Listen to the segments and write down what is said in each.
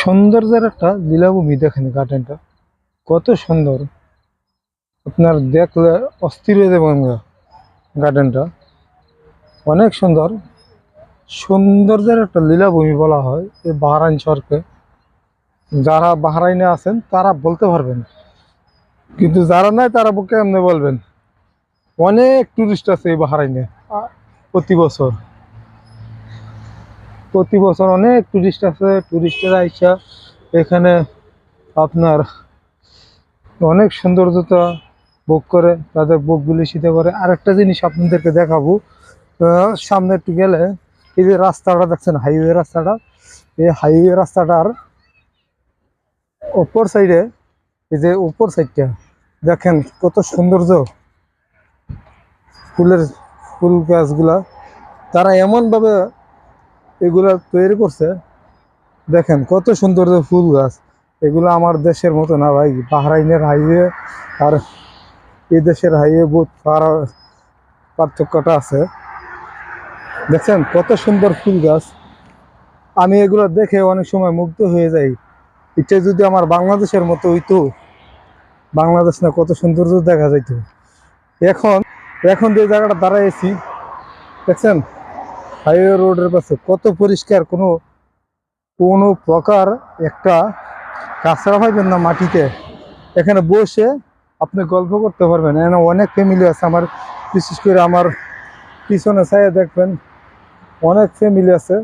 সৌন্দর্যের একটা লীলাভূমি। দেখেন গার্ডেনটা কত সুন্দর, আপনার দেখলে অস্থির হয়ে যাবেন। গার্ডেনটা অনেক সুন্দর, সৌন্দর্যের একটা লীলাভূমি বলা হয় এই বাহরাইন শহরকে। যারা বাহরাইনে আছেন তারা বলতে পারবেন, কিন্তু যারা নাই তারা কেমনে বলবেন। অনেক টুরিস্ট আছে এই বাহরাইনে। প্রতি বছর প্রতি বছর অনেক টুরিস্ট আছে। টুরিস্টেরা আইসা এখানে আপনার অনেক সৌন্দর্যতা ভোগ করে, তাদের বুক বিলিসিতে করে। আরেকটা জিনিস আপনাদেরকে দেখাবো, সামনে একটু গেলে এই যে রাস্তাটা দেখছেন, হাইওয়ে রাস্তাটা, এই হাইওয়ে রাস্তাটার উপর সাইডে, এই যে উপর সাইডটা দেখেন কত সৌন্দর্য। ফুলের ফুল গাছগুলা তারা এমন ভাবে এগুলা তৈরি করছে, দেখেন কত সৌন্দর্য ফুল গাছ। এগুলো আমার দেশের মতো না ভাই, বাহরাইনের হাইওয়ে আর এই দেশের হাইওয়ে বহুত পার্থক্যটা আছে। দেখছেন কত সুন্দর ফুল গাছ। আমি এগুলো দেখে অনেক সময় মুগ্ধ হয়ে যাই। এটা যদি আমার বাংলাদেশের মতো হইতো, বাংলাদেশ না কত সৌন্দর্য দেখা যাইতো। এখন এখন যে জায়গাটা দাঁড়াইছি দেখছেন, হাইওয়ে রোডের পাশে কত পরিষ্কার, কোনো কোনো প্রকার একটা কাঁচড়া পাইবেন না মাটিতে। এখানে বসে আপনি গল্প করতে পারবেন। এখানে অনেক ফ্যামিলি আছে আমার, বিশেষ করে আমার পিছনে ছায়া দেখবেন অনেক ফ্যামিলি আছে।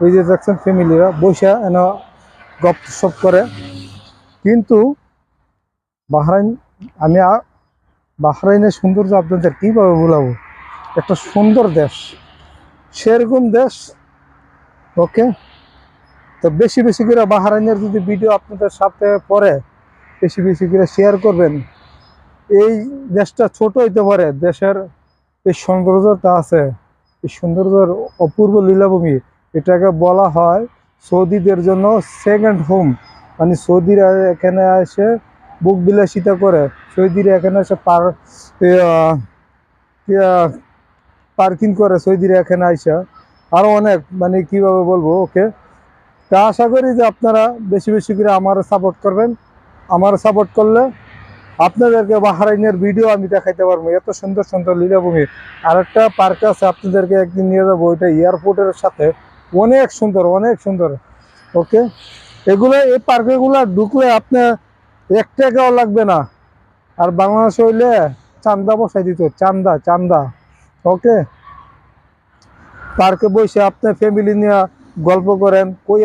ওই যে দেখছেন ফ্যামিলিরা বসে এনে গপসপ করে। কিন্তু বাহরাইন, আমি বাহরাইনের সৌন্দর্য আপনাদের কীভাবে বলাবো। একটা সুন্দর দেশ, সেরকম দেশ। ওকে, তো বেশি বেশি করে বাহরাইনের যদি ভিডিও আপনাদের সাথে পরে বেশি বেশি করে শেয়ার করবেন। এই দেশটা ছোট হইতে পারে, দেশের এই সৌন্দর্যতা আছে, এই সৌন্দর্যের অপূর্ব লীলাভূমি। এটাকে বলা হয় সৌদিদের জন্য সেকেন্ড হোম। মানে সৌদিরা এখানে এসে বুক বিলাসিতা করে, সৌদিরা এখানে এসে পার্কিং করে, সৌদিরা এখানে আইসা আরও অনেক, মানে কিভাবে বলবো। ওকে, তা আশা করি যে আপনারা বেশি বেশি করে আমার সাপোর্ট করবেন। আমার সাপোর্ট করলে আপনাদেরকে বাহরাইনের ভিডিও আমি দেখাইতে পারবো, এত সুন্দর সুন্দর লীলাভূমি। আর একটা পার্ক আছে, আপনাদেরকে একদিন নিয়ে যাবো, ওইটা এয়ারপোর্টের সাথে, অনেক সুন্দর অনেক সুন্দর। ওকে, এগুলো এই পার্কগুলো ঢুকলে আপনার 1 টাকাও লাগবে না। আর বাংলাদেশ হইলে চান্দা বসাই দিত, চান্দা চান্দা। ওকে, পার্কে বসে আপনার ফ্যামিলি নিয়ে গল্প করেন, কই